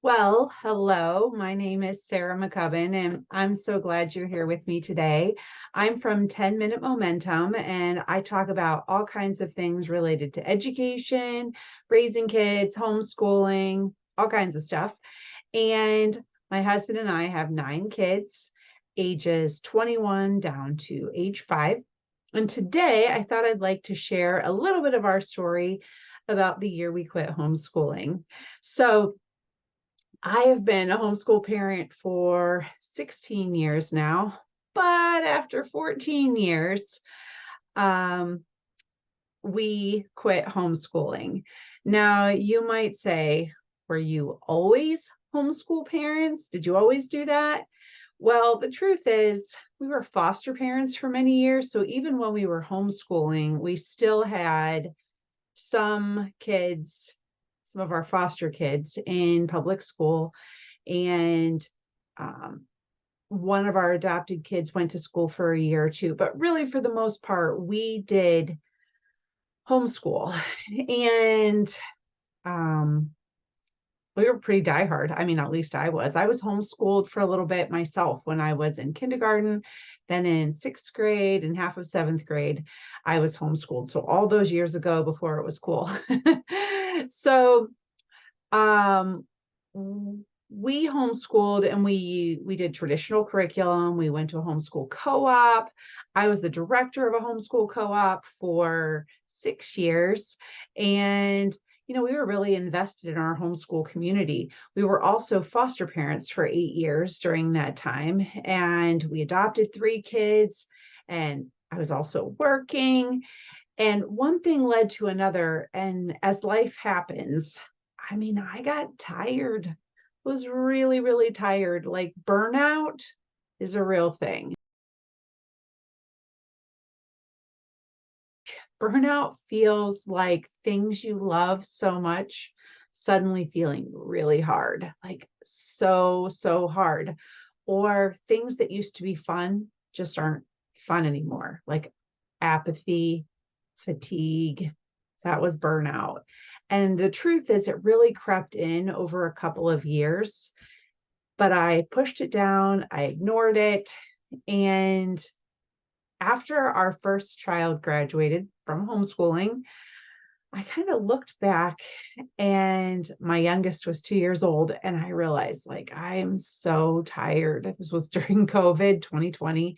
Well, hello, my name is Sarah McCubbin, and I'm so glad you're here with me today. I'm from 10 Minute Momentum, and I talk about all kinds of things related to education, raising kids, homeschooling, all kinds of stuff. And my husband and I have 9 kids, ages 21 down to age 5. And today I thought I'd like to share a little bit of our story about the year we quit homeschooling. So, I have been a homeschool parent for 16 years now, but after 14 years, um, we quit homeschooling. Now, you might say, were you always homeschool parents? Did you always do that? Well, the truth is, we were foster parents for many years. So even when we were homeschooling, we still had some kids, some of our foster kids in public school. And um, one of our adopted kids went to school for a year or two, but really for the most part, we did homeschool. And um, we were pretty diehard. I mean, at least I was. I was homeschooled for a little bit myself when I was in kindergarten, then in 6th grade and half of 7th grade, I was homeschooled. So all those years ago before it was cool. So um, we homeschooled and we did traditional curriculum. We went to a homeschool co-op. I was the director of a homeschool co-op for 6 years. And we were really invested in our homeschool community. We were also foster parents for 8 years during that time. And we adopted 3 kids. And I was also working. And one thing led to another. And as life happens, I got tired, was really, really tired. Like burnout is a real thing. Burnout feels like things you love so much suddenly feeling really hard, like so hard. Or things that used to be fun just aren't fun anymore, like apathy, fatigue. That was burnout. And the truth is, it really crept in over a couple of years, but I pushed it down, I ignored it. And after our first child graduated from homeschooling, I kind of looked back and my youngest was 2 years old. And I realized, like, I am so tired. This was during COVID 2020.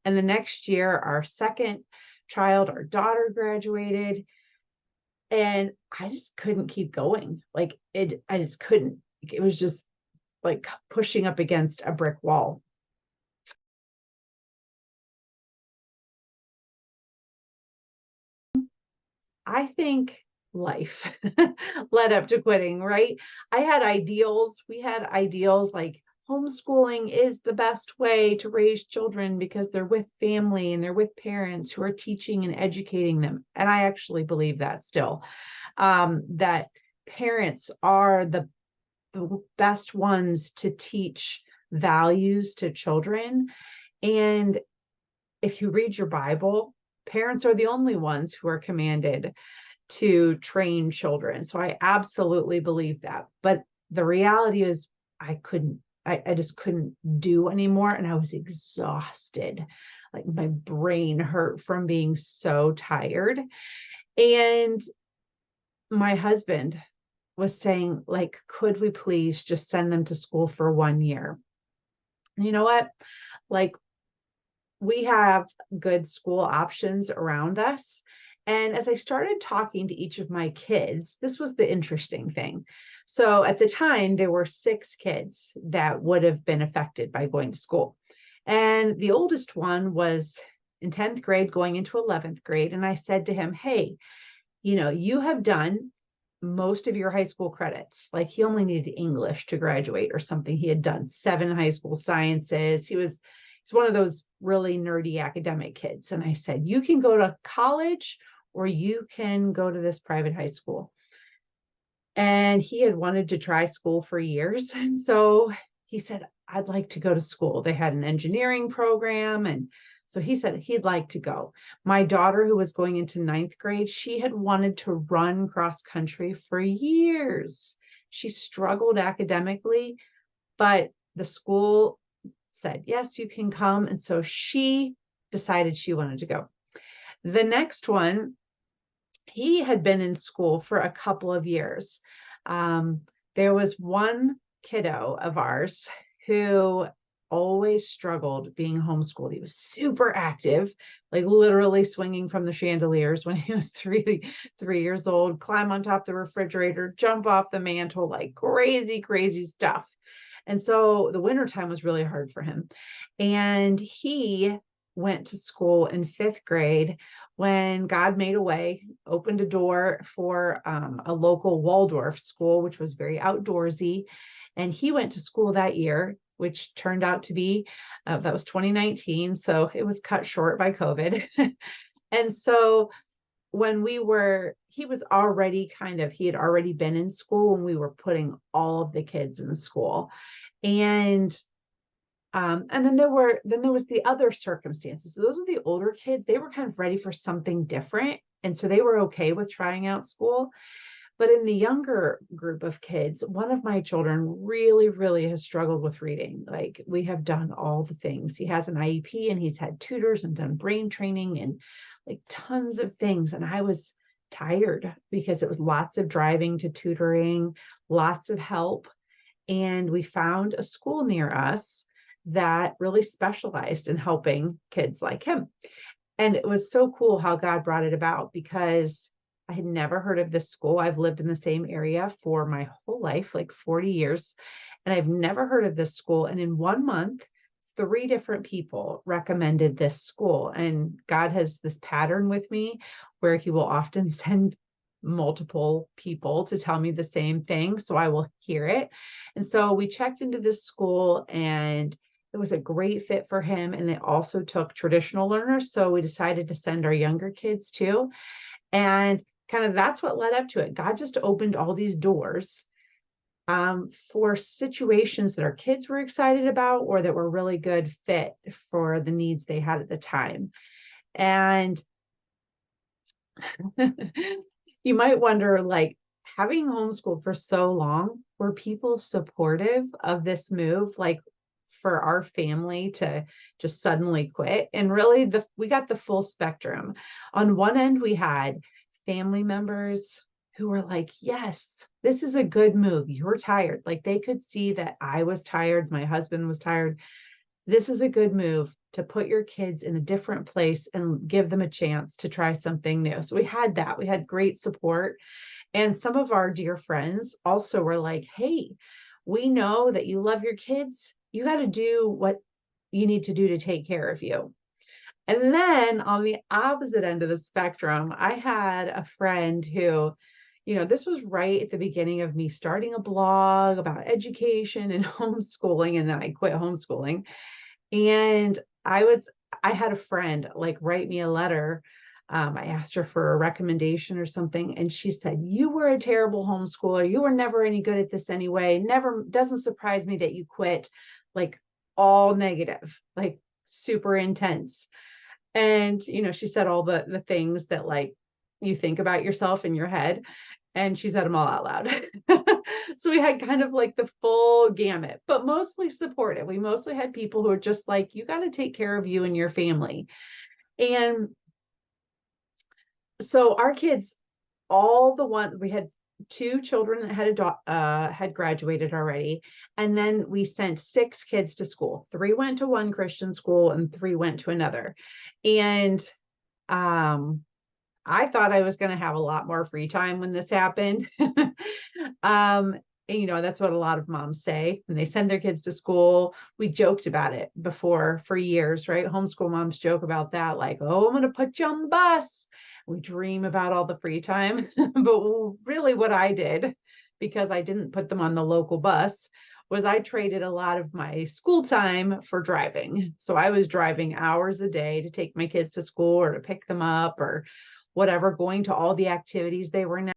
And the next year, our second child, our daughter, graduated. And I just couldn't keep going. I just couldn't. It was just like pushing up against a brick wall. I think life led up to quitting, right? I had ideals. We had ideals like homeschooling is the best way to raise children because they're with family and they're with parents who are teaching and educating them. And I actually believe that still, that parents are the best ones to teach values to children. And if you read your Bible, parents are the only ones who are commanded to train children. So I absolutely believe that. But the reality is, I just couldn't do anymore. And I was exhausted. Like my brain hurt from being so tired. And my husband was saying, like, could we please just send them to school for 1 year? And you know what? Like, we have good school options around us. And as I started talking to each of my kids, this was the interesting thing. So at the time, there were 6 kids that would have been affected by going to school. And the oldest one was in 10th grade going into 11th grade. And I said to him, hey, you have done most of your high school credits. Like he only needed English to graduate or something. He had done 7 high school sciences. He's one of those really nerdy academic kids. And I said, you can go to college or you can go to this private high school. And he had wanted to try school for years. And so he said, I'd like to go to school. They had an engineering program. And so he said he'd like to go. My daughter, who was going into 9th grade, she had wanted to run cross country for years. She struggled academically, but the school said, yes, you can come. And so she decided she wanted to go. The next one, he had been in school for a couple of years. Um, there was one kiddo of ours who always struggled being homeschooled. He was super active, like literally swinging from the chandeliers when he was three years old, climb on top of the refrigerator, jump off the mantle, like crazy, crazy stuff. And so the wintertime was really hard for him. And he went to school in fifth grade when God made a way, opened a door for a local Waldorf school, which was very outdoorsy. And he went to school that year, which turned out to be, that was 2019. So it was cut short by COVID. And so he was already he had already been in school when we were putting all of the kids in school. And then there was the other circumstances. So those are the older kids. They were kind of ready for something different. And so they were okay with trying out school. But in the younger group of kids, one of my children really, really has struggled with reading. Like, we have done all the things. He has an IEP and he's had tutors and done brain training and like tons of things. And I was tired because it was lots of driving to tutoring, lots of help. And we found a school near us that really specialized in helping kids like him. And it was so cool how God brought it about, because I had never heard of this school. I've lived in the same area for my whole life, like 40 years, and I've never heard of this school. And in 1 month, 3 different people recommended this school. And God has this pattern with me where he will often send multiple people to tell me the same thing. So I will hear it. And so we checked into this school and it was a great fit for him. And they also took traditional learners. So we decided to send our younger kids too. And kind of that's what led up to it. God just opened all these doors for situations that our kids were excited about or that were really good fit for the needs they had at the time. And you might wonder, like, having homeschooled for so long, were people supportive of this move? Like, for our family to just suddenly quit? And really, we got the full spectrum. On one end, we had family members who were like, yes, this is a good move. You're tired. Like, they could see that I was tired. My husband was tired. This is a good move to put your kids in a different place and give them a chance to try something new. So we had that. We had great support. And some of our dear friends also were like, hey, we know that you love your kids. You got to do what you need to do to take care of you. And then on the opposite end of the spectrum, I had a friend who, this was right at the beginning of me starting a blog about education and homeschooling. And then I quit homeschooling. And I had a friend like write me a letter. I asked her for a recommendation or something, and she said, you were a terrible homeschooler. You were never any good at this anyway. Never, doesn't surprise me that you quit. Like, all negative, like super intense. And, she said all the things that like you think about yourself in your head. And she said them all out loud. So we had kind of like the full gamut, but mostly supportive. We mostly had people who are just like, you got to take care of you and your family. And so our kids, we had 2 children that had graduated already. And then we sent 6 kids to school. 3 went to one Christian school and 3 went to another. And I thought I was going to have a lot more free time when this happened. And, that's what a lot of moms say when they send their kids to school. We joked about it before for years, right? Homeschool moms joke about that, like, oh, I'm going to put you on the bus. We dream about all the free time. But really what I did, because I didn't put them on the local bus, was I traded a lot of my school time for driving. So I was driving hours a day to take my kids to school or to pick them up or whatever, going to all the activities they were now.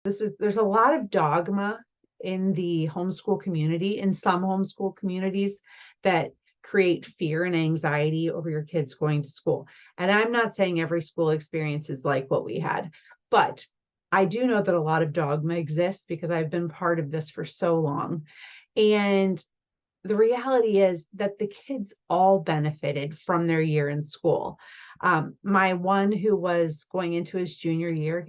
There's a lot of dogma in the homeschool community, in some homeschool communities, that create fear and anxiety over your kids going to school. And I'm not saying every school experience is like what we had, but I do know that a lot of dogma exists because I've been part of this for so long. And the reality is that the kids all benefited from their year in school. My one who was going into his junior year,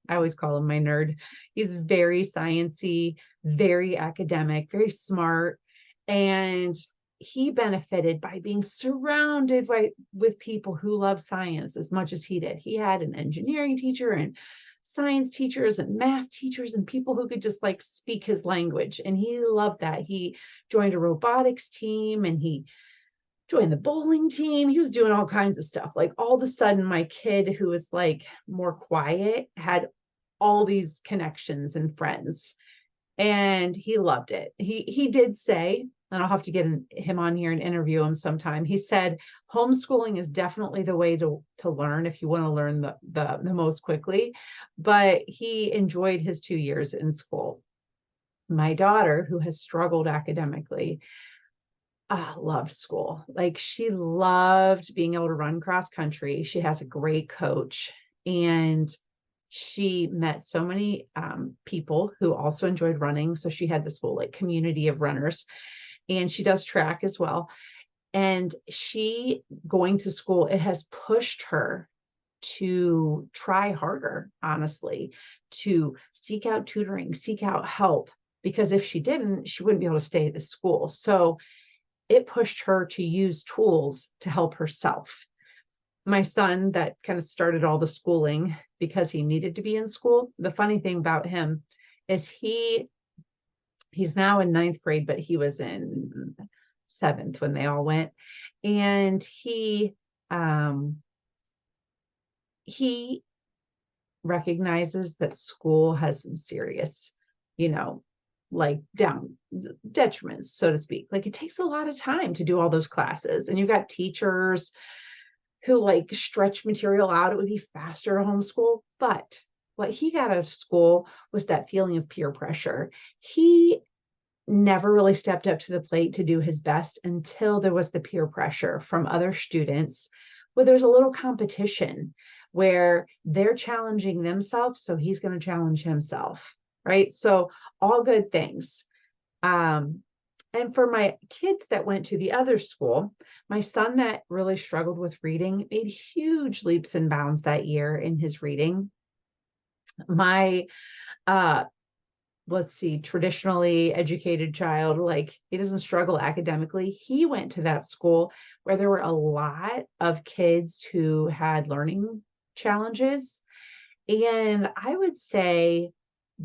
I always call him my nerd. He's very sciencey, very academic, very smart, and he benefited by being surrounded with people who love science as much as he did. He had an engineering teacher and science teachers and math teachers and people who could just like speak his language. And he loved that. He joined a robotics team and he joined the bowling team. He was doing all kinds of stuff. Like all of a sudden, my kid, who was like more quiet, had all these connections and friends, and he loved it. He did say, and I'll have to get him on here and interview him sometime. He said homeschooling is definitely the way to learn if you want to learn the most quickly, but he enjoyed his 2 years in school. My daughter, who has struggled academically, loved school. Like she loved being able to run cross country. She has a great coach, and she met so many people who also enjoyed running. So she had this whole like community of runners, and she does track as well. And she going to school, it has pushed her to try harder, honestly, to seek out tutoring, seek out help, because if she didn't, she wouldn't be able to stay at the school. So it pushed her to use tools to help herself. My son, that kind of started all the schooling because he needed to be in school. The funny thing about him is he's now in ninth grade, but he was in seventh when they all went. And he recognizes that school has some serious, like detriments, so to speak. Like it takes a lot of time to do all those classes, and you've got teachers who like stretch material out. It would be faster to homeschool. But what he got out of school was that feeling of peer pressure. He never really stepped up to the plate to do his best until there was the peer pressure from other students, where there's a little competition where they're challenging themselves. So he's going to challenge himself, right? So all good things. And for my kids that went to the other school, my son that really struggled with reading made huge leaps and bounds that year in his reading. My, let's see, traditionally educated child, like he doesn't struggle academically. He went to that school where there were a lot of kids who had learning challenges. And I would say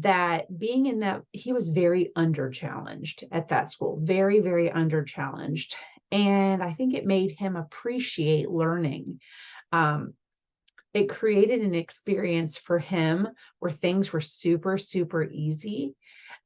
that being in that, he was very under challenged at that school, very, very under challenged. And I think it made him appreciate learning. It created an experience for him where things were super, super easy,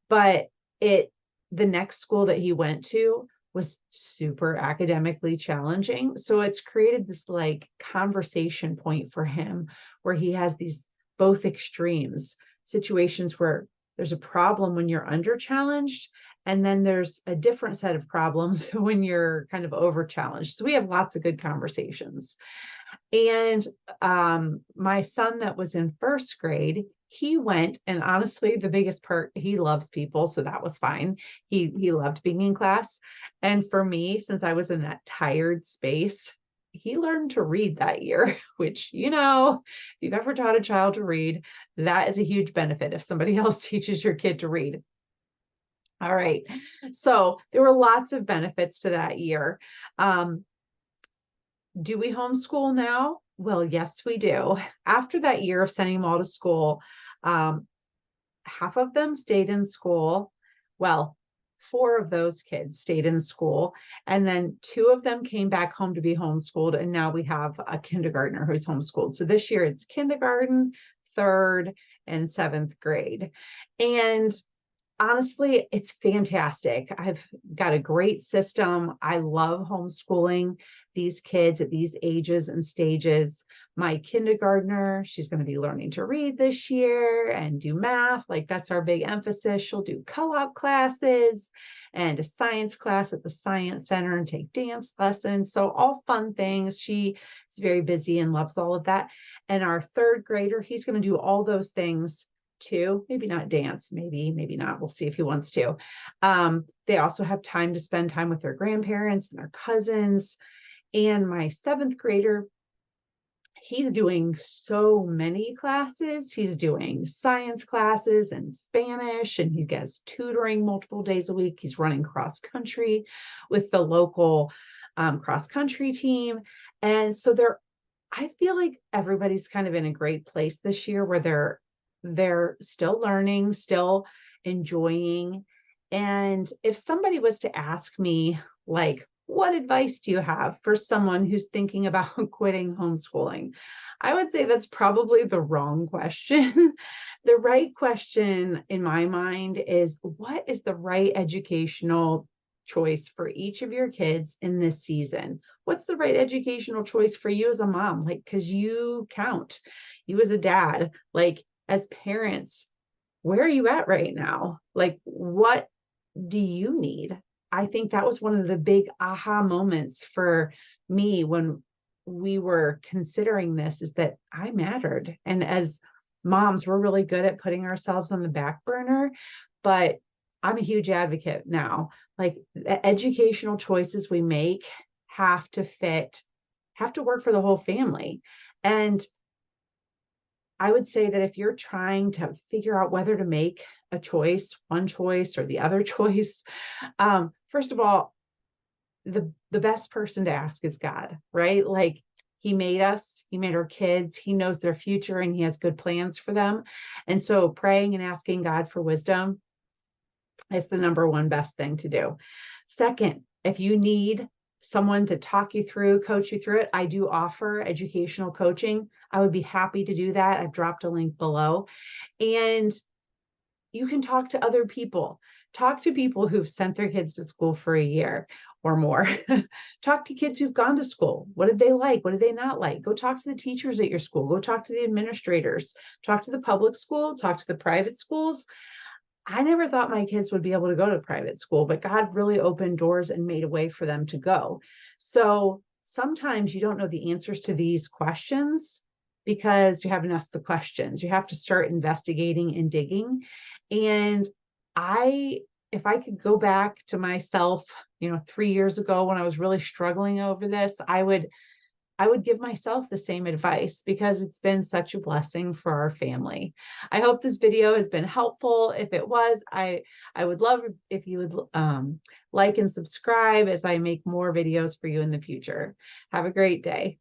but the next school that he went to was super academically challenging. So it's created this like conversation point for him where he has these both extremes, situations where there's a problem when you're under challenged, and then there's a different set of problems when you're kind of over challenged. So we have lots of good conversations. And my son that was in first grade, he went, and honestly, the biggest part, he loves people, so that was fine. He loved being in class. And for me, since I was in that tired space, he learned to read that year, which, if you've ever taught a child to read, that is a huge benefit if somebody else teaches your kid to read. All right. So there were lots of benefits to that year. Do we homeschool now? Well, yes, we do. After that year of sending them all to school, half of them stayed in school. Well, 4 of those kids stayed in school, and then 2 of them came back home to be homeschooled. And now we have a kindergartner who's homeschooled. So this year it's kindergarten, 3rd, and 7th grade. And honestly, it's fantastic. I've got a great system. I love homeschooling. these kids at these ages and stages. My kindergartner, she's going to be learning to read this year and do math. Like that's our big emphasis. She'll do co-op classes and a science class at the science center and take dance lessons. So all fun things. She is very busy and loves all of that. And our third grader, he's going to do all those things too. Maybe not dance, maybe not. We'll see if he wants to. They also have time to spend time with their grandparents and their cousins. And my seventh grader, he's doing so many classes. He's doing science classes and Spanish, and he gets tutoring multiple days a week. He's running cross country with the local cross country team. And so I feel like everybody's kind of in a great place this year where they're still learning, still enjoying. And if somebody was to ask me, like, what advice do you have for someone who's thinking about quitting homeschooling? I would say that's probably the wrong question. The right question in my mind is, what is the right educational choice for each of your kids in this season? What's the right educational choice for you as a mom? Like, because you count, you as a dad, like as parents, where are you at right now? Like, what do you need? I think that was one of the big aha moments for me when we were considering this, is that I mattered. And as moms, we're really good at putting ourselves on the back burner, but I'm a huge advocate now. Like the educational choices we make have to work for the whole family. And I would say that if you're trying to figure out whether to make a choice, one choice or the other choice, first of all, the best person to ask is God, right? Like he made us, he made our kids, he knows their future and he has good plans for them. And so praying and asking God for wisdom is the number one best thing to do. Second, if you need someone to talk you through, coach you through it, I do offer educational coaching. I would be happy to do that. I've dropped a link below. And you can talk to other people. Talk to people who've sent their kids to school for a year or more. Talk to kids who've gone to school. What did they like? What did they not like? Go talk to the teachers at your school. Go talk to the administrators. Talk to the public school. Talk to the private schools. I never thought my kids would be able to go to private school, but God really opened doors and made a way for them to go. So sometimes you don't know the answers to these questions because you haven't asked the questions. You have to start investigating and digging. And if I could go back to myself, 3 years ago when I was really struggling over this, I would give myself the same advice because it's been such a blessing for our family. I hope this video has been helpful. If it was, I would love if you would like and subscribe as I make more videos for you in the future. Have a great day.